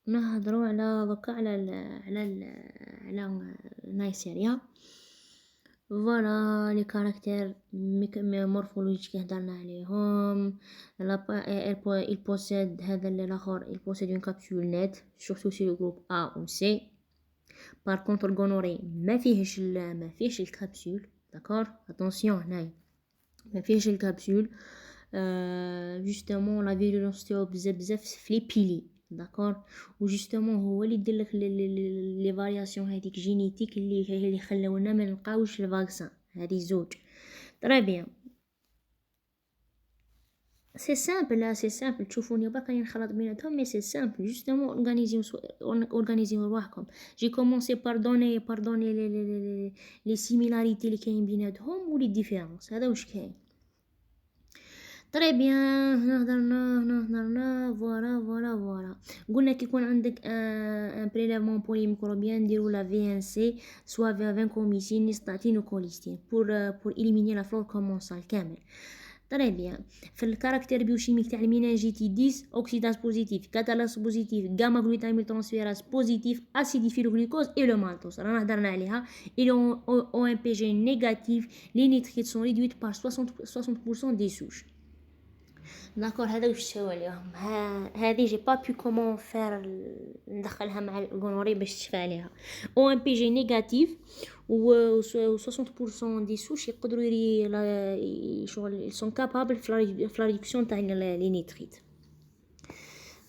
نهضروا على دوكا على نيسيريا. فوالا لي كاركتير مورفولوجيك هدرنا عليهم. il possède هذا الاخر il possède une capsule nette surtout sur le groupe A ou C. par contre الغونوري ما فيهش الكابسول. داكور اتونسيون هنايا ما فيهش الكابسول. justement la virulence تاعو بزاف في لي بيلي. داكور و جوستومون هو اللي يدير لك لي فارياسيون هذيك جينيتيك اللي خلاونا ما نلقاوش الفاكسان. هذه زوج تري بيان. سي سامبل تشوفوني برك راني نخلط بيناتهم مي سي سامبل جوستومون اورغانيزيو رواحكم. جي كومونسي بار دوني لي سيميلاريتي اللي كاين بيناتهم و لي ديفيرونس. هذا واش كاين تري بيان. هنا هضرنا فوالا قلنا كي يكون عندك ان بريليفمون بولي ميكروبيان نديرو لا في ان سي سوا فانكوميسين نيستاتين وكوليستين بور إليميني لا فلور كومونسال كامل. تري بيان. في الكاركتير بيوشيميك تاع المينانجيتي 10 اوكسيداز بوزيتيف كاتالاس بوزيتيف غاما غلوتاميل ترانسفيراز بوزيتيف اسيديفيل غلوكوز اي لو مالتوز رانا هضرنا عليها. il او ام بي جي نيجاتيف لي نيتريت سون ريدويت بار 60% دي سوش. داكور هذا واش سوى اليوم. هذه جي با بي كومون فير ندخلها مع الغونوري باش تشفى عليها. او ام بي جي نيجاتيف و 60% دي سوش يقدروا يري شغل سون كابابل في لا ريدكسيون تاع لي نيتريت.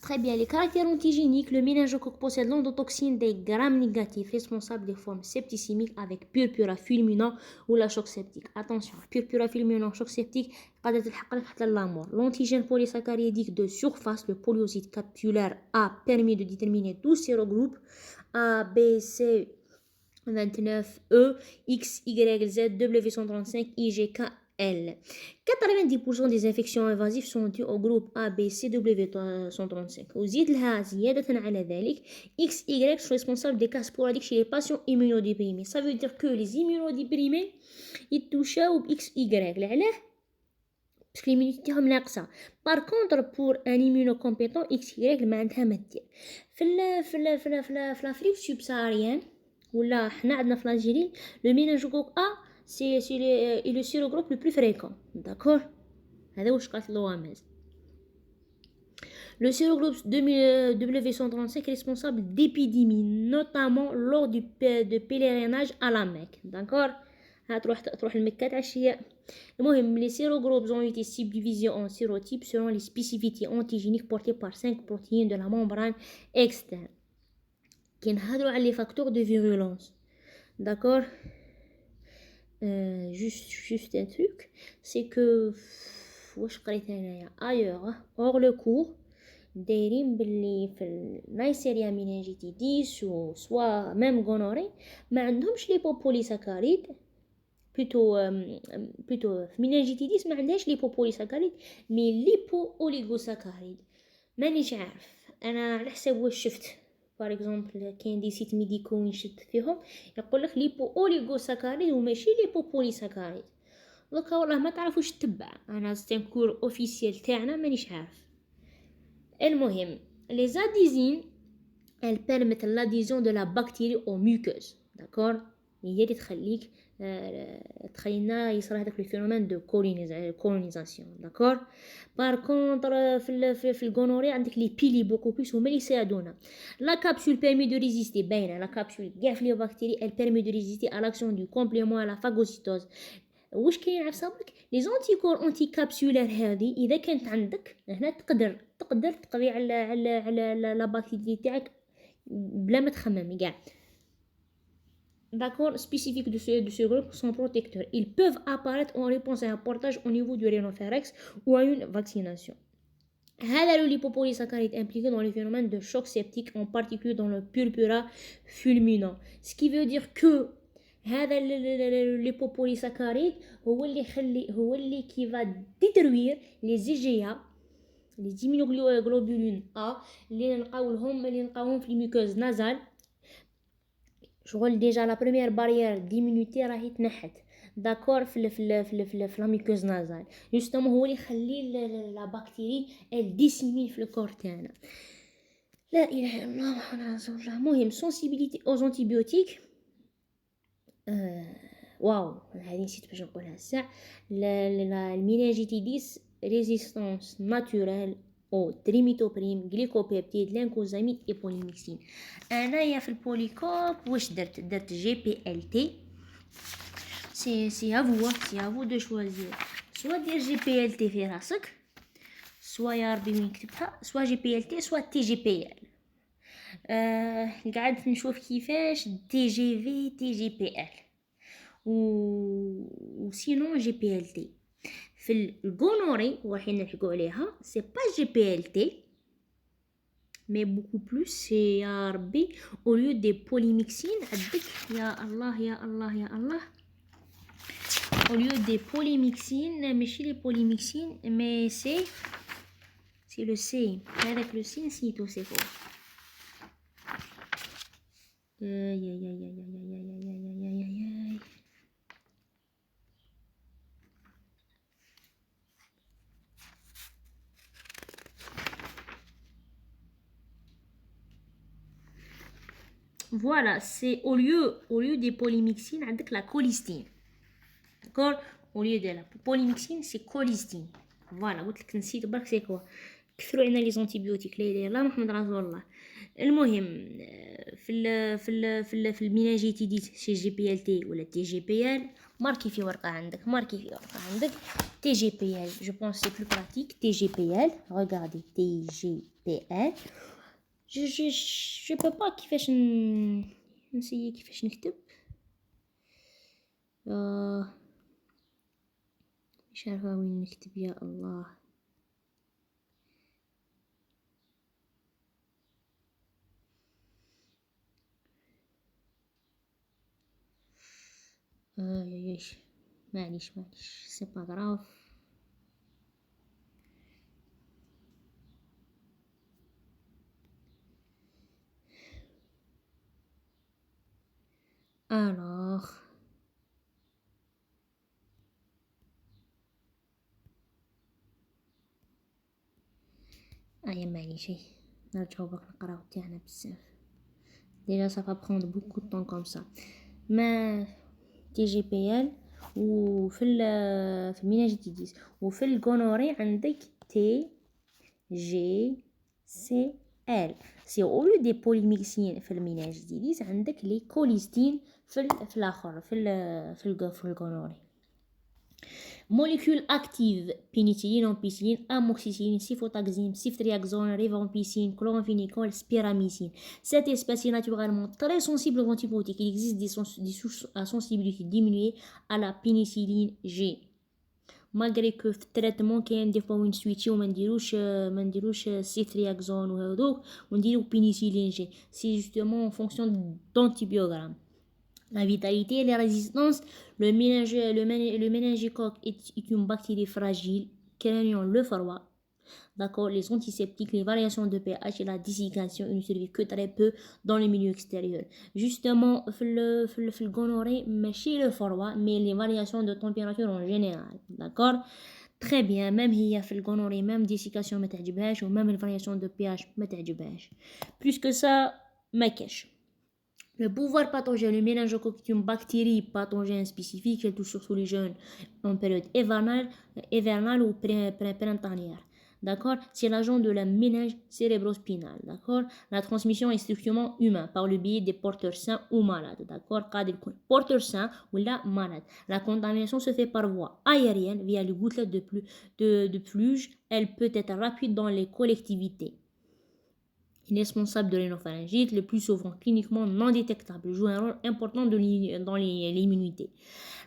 Très bien, les caractères antigéniques, le méningocoque possède l'endotoxine des grammes négatifs responsables des formes septicémiques avec purpura fulminant ou la choc septique. Attention, purpura fulminant, choc septique, قادر تلحق لك حتى لامور. L'antigène polysaccharidique de surface, le polyocyte capsulaire A, permis de déterminer 12 sérogroupes A, B, C, 29E, X, Y, Z, W135, IGK, L. 90% des infections invasives sont dues au groupe A, B, C, W135. وزيد لها زيادة على ذلك X, Y sont responsables des cas sporadiques chez les patients immunodéprimés. Ça veut dire que les immunodéprimés يتوشاو ب X, Y. لعلاه؟ باسكو l'immunité تاعهم ناقصة. Par contre pour un immunocompétent X, Y ما عندها ما دير. في l'Afrique subsaharienne ولا حنا عندنا في الجزائر le méningocoque A c'est le sérogroupe le plus fréquent. D'accord. هذا واش قالت l'OMS. Le sérogroupe W135 est responsable d'épidémies notamment lors de pèlerinage à la Mecque. D'accord. تروح المكة تعشية. المهم les sérogroupes ont été subdivisés en sérotypes selon les spécificités antigéniques portées par 5 protéines de la membrane externe. كي نهضروا على les facteurs de virulence. D'accord. Juste un truc, c'est que واش قريت انايا ailleurs hors le cours دايرين باللي في النيسيريا مينانجيتيديس و سوا ميم غونوري ما عندهمش لي بوبوليساكاريد بلوتو في مينانجيتيديس ما عندهاش لي بوبوليساكاريد مي ليبو اوليغوساكاريد. مانيش عارف انا على حسب واش شفت. بار اكزومبل كاين دي سيت ميديكو نشد فيهم يقول لك ليبو اوليغوساكاريد وماشي ليبو بوليساكاريد. دوكا والله ما تعرفوش تتبع. انا ستانكور اوفيسيال تاعنا مانيش عارف. المهم les adhésines elles permettent l'adhésion de la bactérie aux muqueuses. D'accord. هي اللي تخليك تخلينا يصير هذاك الفينومين دو كولونيزاسيون. داكور. بار كونطر في الغونوري عندك لي بيلي بوكو بليس هما اللي يساعدونا. لا كابسول بيرمي دو ريزيستي باينه لا كابسول كاع في لي بكتيري ال بيرمي دو ريزيستي ا لاكسيون دو كومبليمون ا لا فاغوسيتوز. واش كاين عارف صابرك لي زونتيكور انتي كابسولار هذه اذا كانت عندك هنا تقدر تقضي على لا بكتيريا تاعك بلا ما تخممي كاع. D'accord, spécifiques de ce groupe sont protecteurs. Ils peuvent apparaître en réponse à un portage au niveau du rhinopharynx ou à une vaccination. هذا le lipopolysaccharide impliqué dans le phénomène de choc septique, en particulier dans le purpura fulminant. Ce qui veut dire que هذا الليبوبوليساكاريد هو اللي qui va détruire les IgA les immunoglobulines A اللي نلقاوهم في الميكوز نازال. شغل ديجا لا بروميير بارير ديمونيتي راهي تنحت. داكور في لا ميكوز نازال جوستومون هو اللي يخلي لا بكتيري ال ديسيمين في الكور تاعنا. لا إله إلا الله محمد رسول الله. مهم sensibilité aux antibiotiques. واو هذه نسيت باش نقولها الساعة. الميناجيتيديس ريزيستانس ناتورال او تريميتوبريم جليكوبيبتيد لانكوزاميد اي بوليميكسين. انايا في البوليكوب واش درت جي بي ال تي. سي افو دو شوازير، سوا دير جي بي ال تي في راسك، سوا يا ربي وين كتبتها، سوا جي بي ال تي سوا تي جي بي ال. قعدت نشوف كيفاش تي جي في تي جي بي ال و سينون جي بي ال تي. في الغونوري وحين نحكوا عليها سي با جي بي ال تي مي بوكو بلوس سي يا ربي او ليو دي بوليميكسين عندك يا الله يا الله يا الله au lieu des polymyxines ماشي لي polymyxines mais c'est le C avec le sincito c'est faux. Aïe aïe aïe aïe aïe aïe aïe aïe aïe aïe aïe. Voilà, c'est au lieu des polymyxines avec la colistine. D'accord? Au lieu de la polymyxine, c'est colistine. Voilà, قلت لك نسيت برك سي كوا. كثروا علينا لي زونتيبيوتيك لا اله الا الله محمد رسول الله. المهم في الميناجيتيديس شي جي بي ال تي ولا تي جي بي ال ماركي في ورقه عندك تي جي بي ال. جو بونس سي بلو براتيك تي جي بي ال. regardez تي جي بي ال. je peux pas كيفاش نسيي كيفاش نكتب. مش عارفه وين نكتب يا الله. معليش سي با غراف. alors معليش نرجعو باك نقراو تاعنا بزاف. déjà ça va prendre beaucoup de temps comme ça. ما تي جي بي ال وفي الميناجيتيديس وفي الغونوري عندك تي جي سي ال. سي او لو دي بوليميكسين في الميناجيتيديس عندك لي كوليستين في الاخر في الغونوري. molécules actives pénicilline, ampicilline, amoxicilline, cifotaxime, ciftriaxone, rifampicine, chloramphénicol, spiramycine. Cette espèce est naturellement très sensible aux antibiotiques. Il existe des sources à sensibilité diminuée à la pénicilline G. malgré que في التريتمون كاين دي فوا وين سويتشيو ما نديروش سيفرياكزون وهذوك ونديرو بينيسيلين جي. سي جوستومون en fonction d'antibiogramme. La vitalité et la résistance, le méningocoque est une bactérie fragile craignant le froid. D'accord, les antiseptiques, les variations de pH et la dessiccation, ils ne survivent que très peu dans les milieux extérieurs. Justement, le gonorrhée, mais le froid, mais les variations de température en général. D'accord? Très bien, même il y a le gonorrhée, même dessiccation, ou même les variations de pH, plus que ça, ma cache. Le pouvoir pathogène, le méningocoque est une bactérie pathogène spécifique, elle touche surtout les jeunes en période hivernale ou printanière. D'accord? C'est l'agent de la méninge cérébrospinale. D'accord? La transmission est strictement humaine par le biais des porteurs sains ou malades. D'accord? Porteurs sains ou la malade. La contamination se fait par voie aérienne via les gouttelettes de pluie. Elle peut être rapide dans les collectivités. Il est responsable de l'rhinopharyngite, le plus souvent cliniquement non détectable, joue un rôle important dans l'immunité.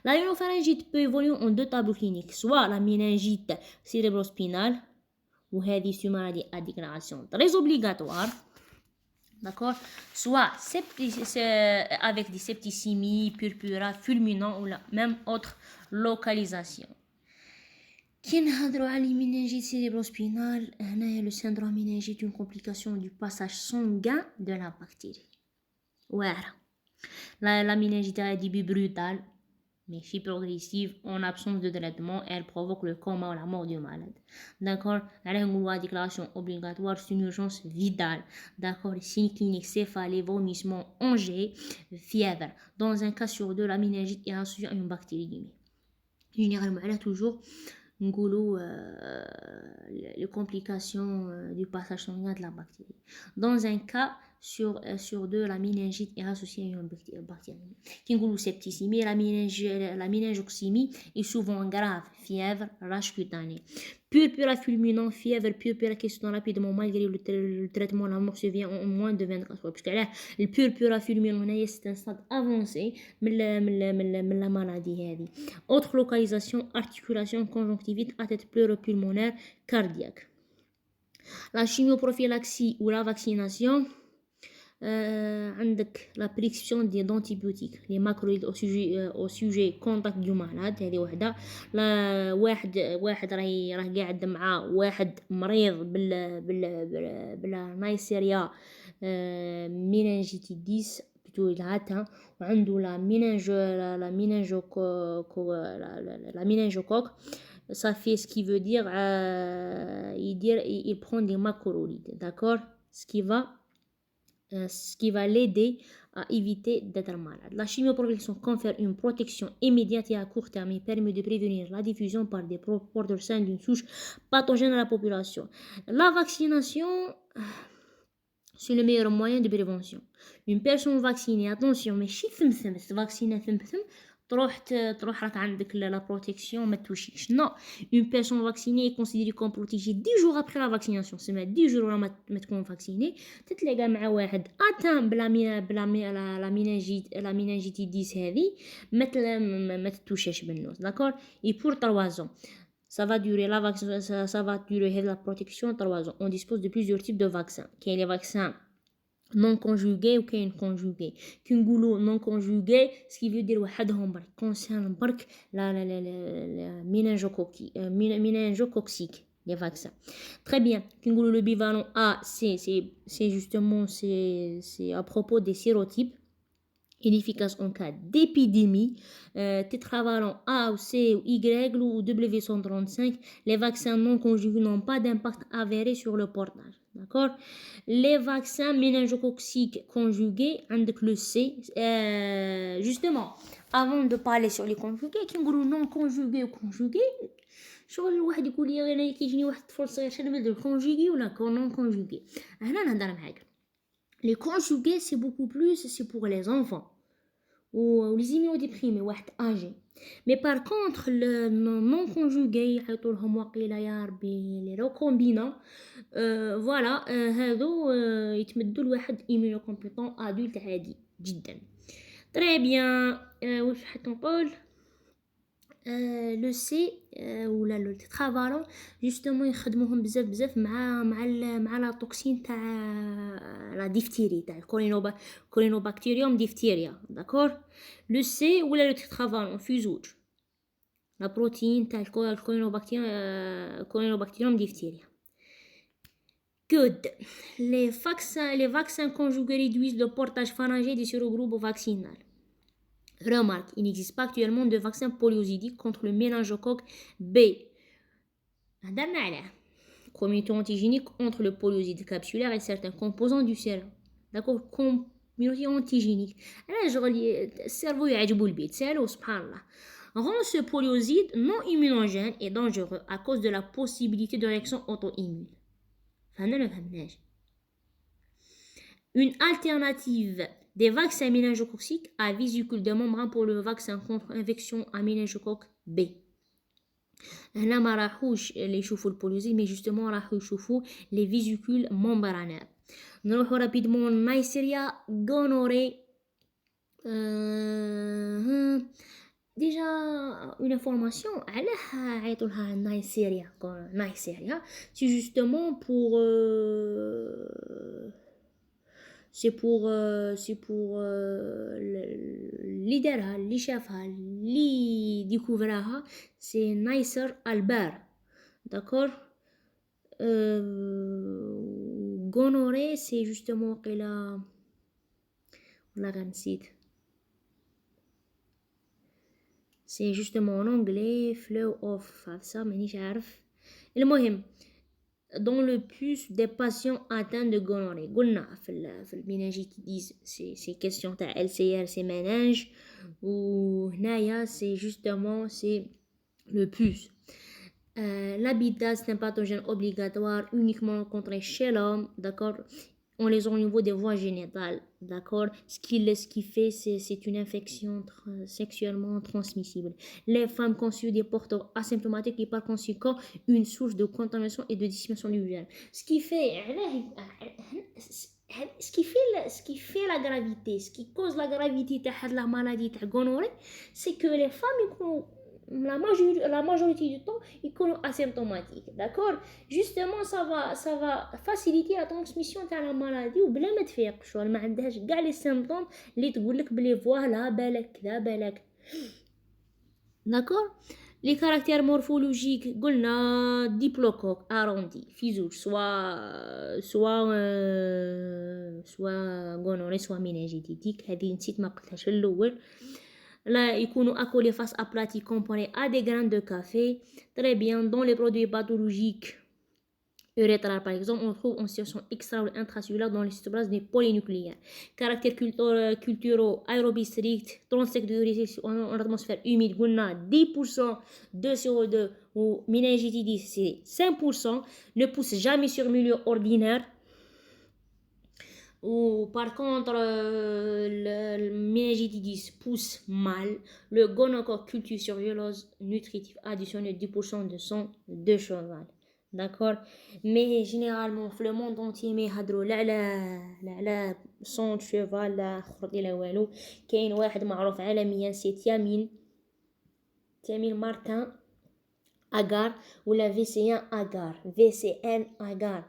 La rhinopharyngite peut évoluer en deux tableaux cliniques, soit la méningite cérébrospinale, ou c'est une maladie à déclaration très obligatoire, d'accord, soit avec des septicémies, purpura, fulminant ou la même autre localisation. كي نهضروا على المينينجيت cérébrospinale هنايا le syndrome méningite une complication du passage sanguin de la bactérie. واعرة la méningite a un début brutal mais si progressive, en absence de traitement, elle provoque le coma ou la mort du malade. D'accord? La déclaration obligatoire, c'est une urgence vitale. D'accord? Signes cliniques, céphalée, vomissement, angée, fièvre. Dans un cas sur deux, la méningite est associée à une bactérie. Généralement, elle a toujours les complications du passage sanguin de la bactérie. Dans un cas sur deux, la méningite est associée à une bactérie. Kingulu septicémie, la méningoxémie est souvent grave, fièvre, rage cutanée. Purpura fulminant, fièvre, purpura qui se donne rapidement malgré le traitement, la mort survient en moins de 24 heures. Parce que là, le purpura fulminant, c'est un stade avancé de la maladie. Autre localisation, articulation, conjonctivite, atteinte pleuropulmonaire, cardiaque. La chimioprophylaxie ou la vaccination, عندك la prescription d'antibiotiques les macrolides au sujet contact du malade. هذه وحده. لا واحد راه قاعد مع واحد مريض بلا نايسيريا مينينجيتيديس بتو العاتها وعنده لا méningocoque. Ça fait ce qui veut dire il prend des macrolides, d'accord, ce qui va l'aider à éviter d'être malade. La chimioprophylaxie confère une protection immédiate et à court terme et permet de prévenir la diffusion par des porteurs sains d'une souche pathogène à la population. La vaccination, c'est le meilleur moyen de prévention. Une personne vaccinée, attention, mais si tu vaccinée, تروح راك عندك la protection ما توشيش. Non, une personne vaccinée est considérée comme protégée 10 jours après la vaccination. C'est 10 jours ما تكون vaccinée تتلاقى مع واحد atteint بلا méningitis هذه ما تتوشاش بالنوز. D'accord? Et pour 3 ans. Ça va durer la protection 3 ans. On dispose de plusieurs types de vaccins. Il y a les vaccins non conjugués ou conjugués. كنقولوا non conjugués, ce qui veut dire وحدهم برك concerne برك la méningocoque, les vaccins. Très bien. كنقولوا le bivalent A, c'est justement c'est à propos des sérotypes. Il est efficace en cas d'épidémie. Tétravalent A ou C ou Y ou W135, les vaccins non conjugués n'ont pas d'impact avéré sur le portage. D'accord? Les vaccins méningocoquiques conjugués, avec le C, justement, avant de parler sur les conjugués, qui non conjugués ou conjugués, شغل الواحد يقول لي انا كيجيني واحد الطفل صغير شنو نبدل conjugué ولا non conjugué. هنا نهضر معاك. Les conjugués, c'est beaucoup plus, c'est pour les enfants ou les immunodéprimés, âgés. Mais par contre, le non conjugué, les recombinants, voilà, هادو يتمدوا لواحد immunocompétent adulte عادي جدا. Très bien. واش حيت نقول لو سي ولا لو تيترافالون جوستومون يخدموهم بزاف مع لا توكسين تاع لا ديفتيري تاع كولينوباكتيريوم ديفتيريا. داكور؟ لو سي ولا لو تيترافالون في زوج لا بروتين تاع كولينوباكتيريوم ديفتيريا. Good. Les vaccins conjugués réduisent le portage pharyngé des sérogroupes vaccinales. Remarque, il n'existe pas actuellement de vaccin poliosidique contre le méningocoque B. Communauté antigénique entre le polioside capsulaire et certains composants du cerveau. D'accord? Communauté antigénique. Le cerveau يعجبو البيت سالو سبحان الله. Rend ce polioside non immunogène et dangereux à cause de la possibilité de réaction auto-immune. Une alternative des vaccins méningocoquiques à vésicule de membrane pour le vaccin contre infection à méningocoque B. هنا ما راحوش اللي يشوفوا البوليوزيد مي جوستومون راحوا يشوفوا لي فيزيكول ممبرانير. نروحوا رابيدمون نايسيريا غونوري. ديجا اون انفورماسيون علاه عيطوا لها نايسيريا سي جوستومون بور c'est pour اللي دارها اللي شافها اللي ديكوفراها c'est نايسر البار. d'accord. gonorrhée c'est justement قيلا ولا غنسيت c'est justement en anglais flow of ça مانيش عارف. المهم dans le plus des patients atteints de gonorrhée قلنا في الميناجيتيديز c'est question تاع LCR c'est méninge وهنايا c'est justement c'est le plus. L'habitat, c'est un pathogène obligatoire uniquement rencontré chez l'homme, d'accord? On les a au niveau des voies génitales, d'accord? Ce qui fait, c'est une infection sexuellement transmissible. Les femmes constituent des porteurs asymptomatiques et par conséquent une source de contamination et de dissémination du virus. Ce qui fait la gravité, ce qui cause la gravité de la maladie de gonorrhée, c'est que les femmes la majorité du temps ils sont asymptomatiques, d'accord? Justement ça va faciliter la transmission de la maladie وبلا ما تفيق شغل ما عندهاش كاع لي سيمبتوم اللي تقول لك بلي فوالا بالك كذا بالك. d'accord. Les caractères morphologiques قلنا ديبلوكوك اروندي في زوج سوا غونوري سوا مينينجيتيك. هذه نسيت ما قلتهاش في الاول. Là, ils sont accolés face à plastique comparé à des graines de café. Très bien. Dans les produits pathologiques urétrales, par exemple, on trouve en situation extra- intracellulaire dans les cytoplasmes des polynucléaires. Caractère culturaux aérobie strict, 35 degrés en atmosphère humide, 10% de CO2 ou méningitidis, c'est 5%. Ne pousse jamais sur milieu ordinaire. Ou par contre le méningitidis pousse mal. Le gonocoque cultive sur violence nutritive additionnée 10% de sang de cheval. d'accord. Mais généralement في le monde entier ما يهضروا لا على sang de cheval لا خرطي لا والو. كاين واحد معروف عالميا سي تيامين مارتن اغار ولا VCN اغار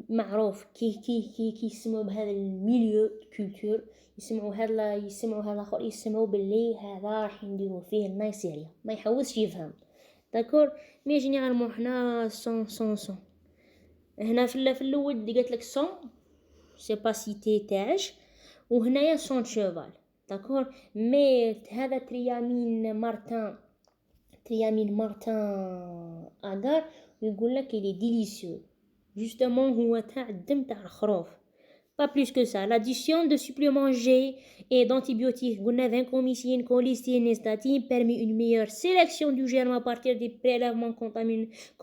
معروف كي يسمعوا بهذا الميليو كولتور يسمعوا هذا الاخر يسمعوا باللي هذا راح نديروا فيه النيسيريا ما يحوسش يفهم. داكور. مي جينيرالمون حنا سون هنا في الاول اللي قالت لك سون سي با سيتي تاعش وهنايا سون شوفال. داكور. مي هذا تريامين مارتن اغار يقول لك il est délicieux. justement هو تاع الدم تاع الخروف. pas plus que ça. L'addition de suppléments G et d'antibiotiques, vancomycine, colistine et statine permet une meilleure sélection du germe à partir des prélèvements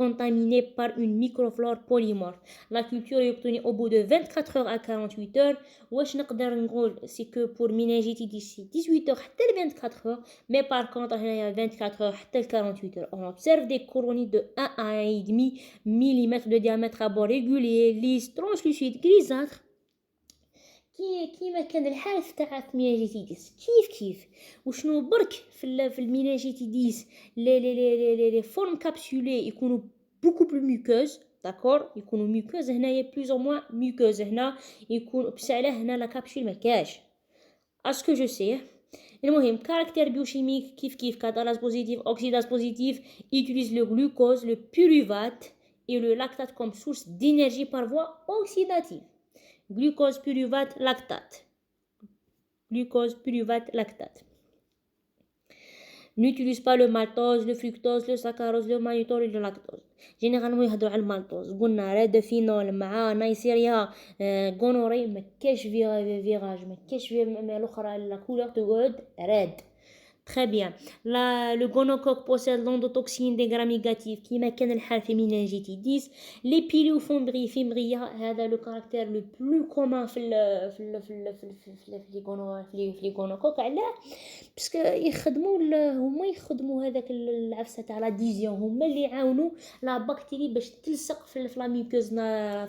contaminés par une microflore polymorphe. La culture est obtenue au bout de 24 heures à 48 heures. واش نقدر نقول c'est que pour méningite d'ici 18 heures حتى 24 heures, mais par contre هنايا 24 heures حتى 48 heures. On observe des colonies de 1 à 1,5 mm de diamètre à bords réguliers, lisses, translucides, grisâtres. كيما كان الحالة تاع المينينجيتيديس كيف وشنو برك في المينينجيتيديس لي فورم كابسولي يكونوا beaucoup plus muqueuses. d'accord. يكونوا muqueuses هنايا plus ou moins muqueuses هنا يكون بس على هنا لا كابسول ما كاش اسكو جو سي. المهم كاركتير بيوشيميك كيف كاتالاز بوزيتيف اوكسيداز بوزيتيف utilise le glucose, le pyruvate et le lactate comme source d'énergie par voie oxydative. Glucose, pyruvate, lactate. N'utilise pas le maltose, le fructose, le saccharose, le mannitol et le lactose. Généralement يهضروا على المالتوز. قلنا راد فينول مع نيسيريا غونوري ما كاش فيراج ما كاش الاخرى لا كولور تقعد راد. Très bien. Là, le gonocoque possède l'endotoxine des grammes négatifs qui مكان الحال في méningitidis. Les pilofimbria هذا le caractère le plus commun في les gonocoques علاه باسكو هما يخدموا هذاك العفسه تاع لاديزيون هما اللي يعاونوا لا بكتيري باش تلصق في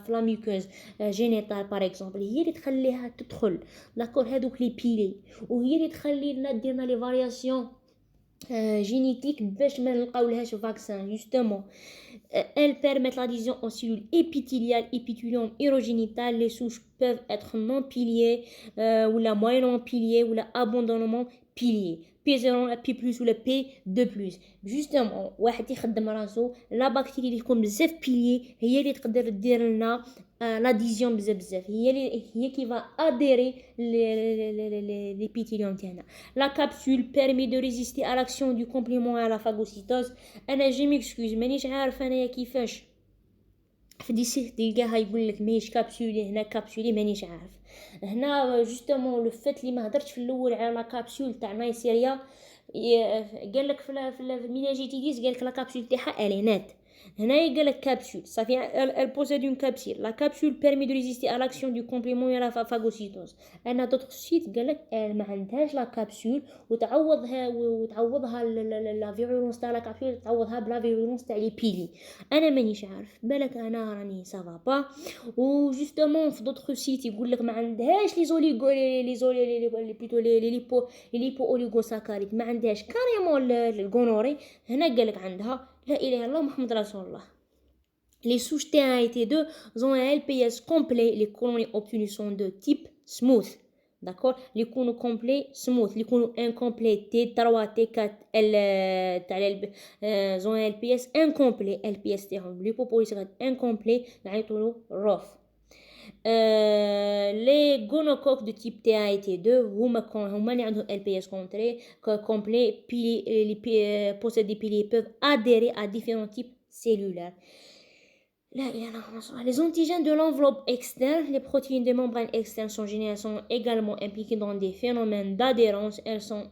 فلاميكوز جينيتال باغ اكزومبل هي اللي تخليها تدخل. داكور. هذوك لي بيلي وهي اللي تخلي لنا ديرنا لي فارياسيون génétique باش ما نلقاولهاش فاكسان. justement elles permettent l'adhésion aux cellules épithéliales, épithélium érogénital. Les souches peuvent être non piliées ou la moyennement piliées ou la abondamment piliées. P0 ولا P plus ولا P2 plus. Justement واحد يخدم راسو لا بكتيريا اللي تكون بزاف بيلي هي اللي تقدر دير لنا l'adhésion بزاف هي qui va adhérer l'épithélium تاعنا. La capsule permet de résister à l'action du complément à la phagocytose. انا je m'excuse مانيش عارف انايا كيفاش في دي سيت تلقاها يقول لك ماهيش كابسولي هنا كابسولي مانيش عارف هنا جوستومون لو فات اللي ما هضرتش في الاول على لا كابسول تاع نايسيريا قال لك في الميناجيتيديس قال لك لا كابسول تاعها الينات هنا قال لك كابسول صافي elle possède une capsule la capsule permet de résister à l'action du complément à la phagocytose انا دوت سيت قال لك ما عندهاش لا كابسول وتعوضها لا فيرولونس تاع لا كابسول تعوضها بلا فيرولونس تاع لي بيلي انا مانيش عارف بالك انا راني سافا با و جوستومون في دوت سيت يقول لك ما عندهاش لي زوليغو لي بلوتو لي ليبو اوليغوساكاريد ما عندهاش كاريمون الغونوري هنا قال لك عندها لا اله الا الله محمد رسول الله. Les souches T1 et T2 ont un LPS complet. Les colonies obtenues sont de type smooth. D'accord? Les colonies complets smooth. Les colonies incomplets T3, T4, ont un LPS incomplet. LPS تاعهم lipopolysaccharides incomplet نعيطولو ROF. Les gonocoques de type T1 et T2 هما اللي عندهم LPS complet possèdent des piliers peuvent adhérer à différents types cellulaires. Les antigènes de l'enveloppe externe, les protéines des membranes externes sont également impliquées dans des phénomènes d'adhérence. Elles sont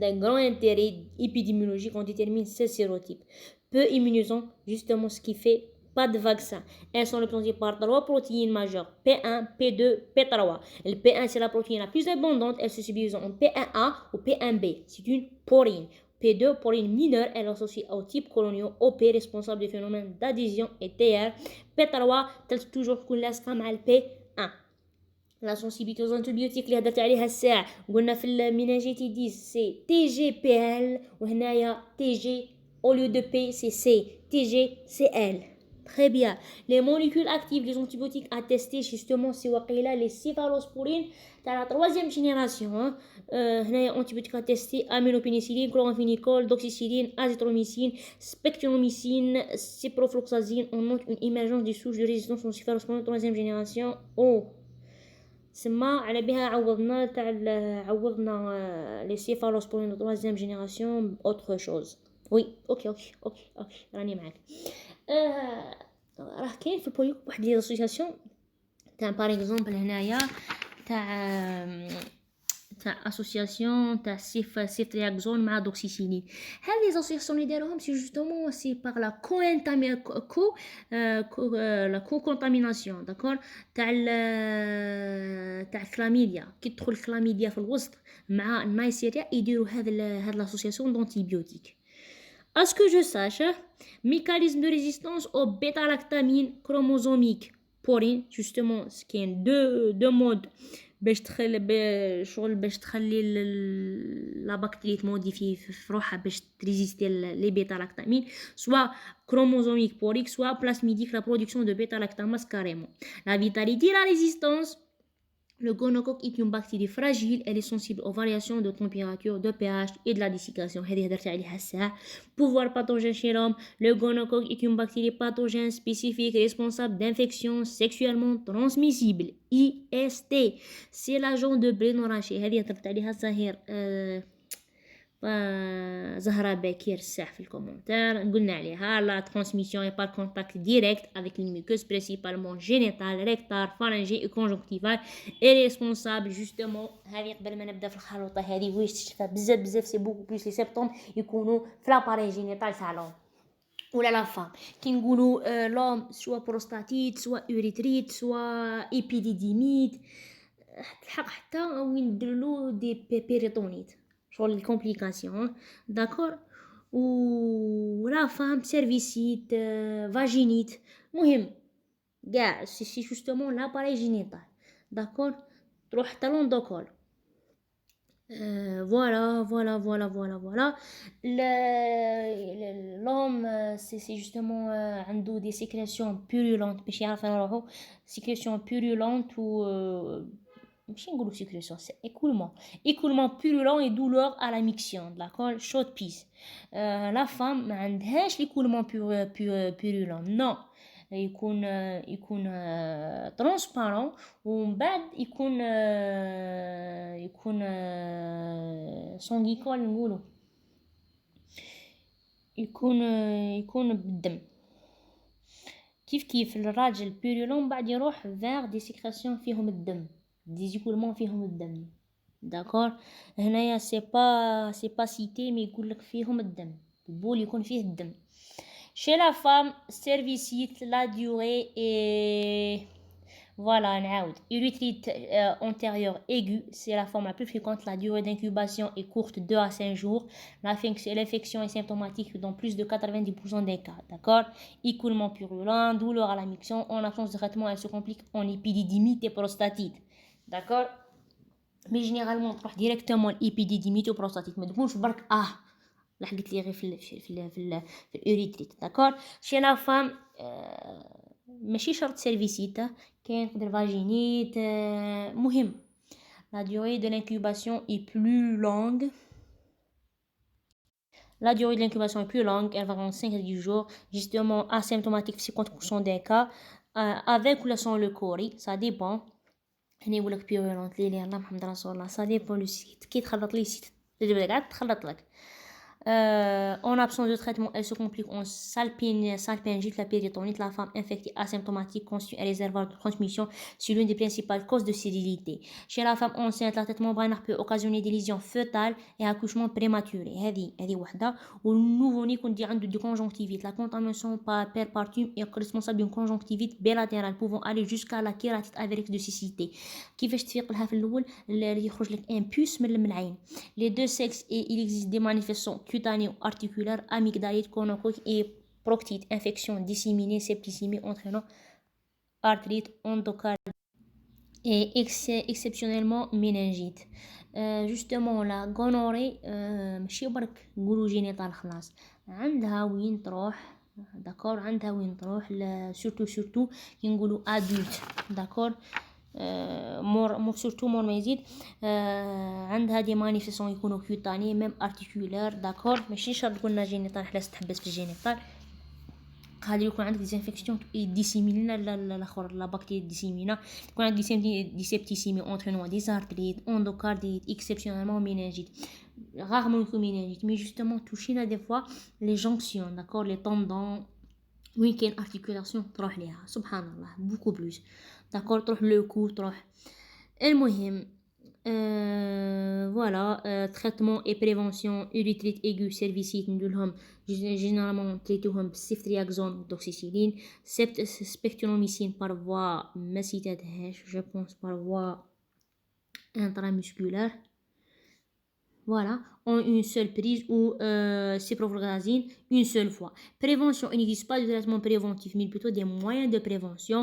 d'un grand intérêt épidémiologique. On détermine ces sérotypes peu immunisants, justement ce qui fait pas de vaccin. Elles sont représentées par 3 protéines majeures, P1, P2, P3. Le P1 c'est la protéine la plus abondante, elle se subdivise en P1A ou P1B. C'est une porine. P2, porine mineure, elle est associée au type coloniaux OP responsable des phénomènes d'adhésion et TR. P3, toujours كلها مع P1. La sensibilité aux antibiotiques اللي هدرت عليها الساعة قلنا في الميناجيتيديس سي TGPL وهنايا TG au lieu de P c'est C TGCL. Très bien. Les molécules actives, les antibiotiques à tester justement c'est وقيلا les céphalosporines dans la 3e génération. هنايا antibiotiques à tester aminopénicilline, chloramphénicol, doxycycline, azithromycine, spectromycine, ciprofloxacine. On note une émergence des souches de résistance aux céphalosporines 3e génération. سما على بها عوضنا les céphalosporines de 3e génération autre chose. Oui, ok راني معاك. راه كاين في البوليو واحد لي اسوسياسيون تاع بار اكزومبل هنايا تاع اسوسياسيون تاع سيترياكزون مع دوكسيسيلين. هاد لي اسوسياسيون اللي داروهم سي جوستومون سي باغ لا كونتاميناسيون داكور تاع الكلاميديا كي تدخل الكلاميديا في الوسط مع النايسيريا يديروا هاد لاسوسياسيون دونتيبيوتيك. À ce que je sache, mécanisme de résistance aux bêta-lactamines chromosomiques porines, justement, ce qui est deux modes باش تخلي لا بكتيريا تموديفي في روحها باش تريزيستي لي بيتا لاكتامين سوا chromosomique porique soit plasmidique la production de bêta-lactamase carrément. La vitalité et la résistance. Le gonocoque est une bactérie fragile, elle est sensible aux variations de température, de pH et de la dessiccation. Pouvoir pathogène chez l'homme. Le gonocoque est une bactérie pathogène spécifique responsable d'infections sexuellement transmissibles. IST. C'est l'agent de Blénorachie. زهرة باكير الساح في الكومنتار قلنا عليها لا ترانسميسيون اي بار كونتاكت ديريكت افيك لي ميكوز برينسيبالمون جينيتال ريكتال فارنجي كونجونكتيفال اي ريسبونسابل جوستومون هذه قبل ما نبدا في الخلوطه هذه ويش تشفى بزاف سي بوكو بلوس لي سيبتوم يكونوا في لاباري جينيتال تاع لوم ولا لا فام كي نقولوا لوم سوا بروستاتيت سوا اوريتريت سوا ايبيديديميت الحق حتى وين نديرلو دي بيريتونيت شغل الكومبليكاسيون داكور ولا فام سيرفيسيت فاجينيت مهم كاع سي جوستومون لاباري جينيتال داكور تروح حتى لوندوكول فوالا l'homme c'est justement عنده des sécrétions purulentes باش يعرف روحو sécrétions purulentes ou ماشي نقولوا sécrétion, c'est écoulement purulent et douleur à la miction, d'accord, chaude pisse. La femme ما عندهاش l'écoulement purulent, non. يكون transparent ومن بعد يكون sanguicole نقولوا يكون بالدم. كيف الراجل بيرولون بعد يروح vers des sécrétions فيهم الدم, des écoulements فيهم الدم, d'accord. هنايا سي با سيتي مي يقول لك فيهم الدم, البول يكون فيه الدم. chez la femme cervicite la durée est voilà نعاود urètre antérieur aigu, c'est la forme la plus fréquente. La durée d'incubation est courte, 2 à 5 jours. L'infection est symptomatique dans plus de 90% des cas, d'accord. Écoulement purulent, douleur à la miction. En absence de traitement, elle se complique en épididymite et prostatite, d'accord. mais généralement تروح directement l'épididymite ou prostatite, ما تقولش برك لحقت لي غير في الأوريتريت, d'accord. chez la femme ماشي شرط سيرفيسيتا, كاين تقدر فاجينيت, مهم. La durée de l'incubation est plus longue. La durée de l'incubation est plus longue, elle va en 5 à 10 jours, justement asymptomatique 50% des cas, avec ou sans le cori, ça dépend. هنا يقول لك بيرولونت لي الله محمد رسول الله, ça dépend le site. كي تخلط لي سيت قاعد تخلط لك. En absence de traitement, elle se complique en salpingite, la péritonite. La femme infectée asymptomatique constitue un réservoir de transmission. C'est l'une des principales causes de stérilité. Chez la femme enceinte, la traitement membranaire peut occasionner des lésions fœtales et accouchement prématuré. هذه وحده. والنouveau-né يكون عنده du conjonctivite. La contamination par partum est responsable d'une conjonctivite bilatérale pouvant aller jusqu'à la kératite avérée de cécité. كيفاش تفيق لها في الاول اللي يخرج لك ان بوس من العين. Les deux sexes et il existe des manifestations cutanées ou articulaires, amygdalite, gonocoque et proctite, infection disséminée, septicémie entraînant arthrite, endocardite et exceptionnellement méningite. Justement la gonorrhée ماشي برك نقولوا جينيتال خلاص, عندها وين تروح, داكور, عندها وين تروح سورتو كي نقولوا ادولت, داكور. surtout مور ما يزيد عندها دي مانيفيسيون يكونوا كيوتاني ميم ارتيكولار, داكور. ماشي شرط قلنا جينيتال حلاش تحبس في الجينيتال, قادر يكون عندك ديزانفيكسيون ديسيمينا الاخر لا بكتيريا ديسيمينا, يكون عندك دي سيبتيسيمي اونترينوا دي زارتريت, اندوكارديت, اكسبسيونيلمون مينينجيت, rarement يكون مينينجيت, مي جوستومون توشينا دي فوا لي جونكسيون, داكور, لي طوندون وين كاين ارتيكولاسيون تروح ليها, سبحان الله, بوكو بلوس, داكور, تروح لو كو, تروح. المهم voilà, traitement et prévention urètrite aiguë cervicite ندولهم généralement تريتوهم بالسيفترياكزون والدوكسيسيلين. spectronamycine par voie ما سيتاتهاش, je pense par voie intramusculaire, voilà, en une seule prise ou ciprofloxacine une seule fois. Prévention, il n'existe pas de traitement préventif, mais plutôt des moyens de prévention,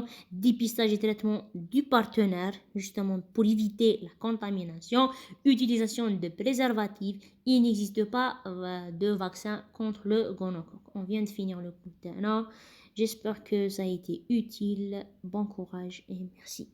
dépistage et traitement du partenaire, justement pour éviter la contamination, utilisation de préservatifs. Il n'existe pas de vaccin contre le gonocoque. On vient de finir le cours. J'espère que ça a été utile. Bon courage et merci.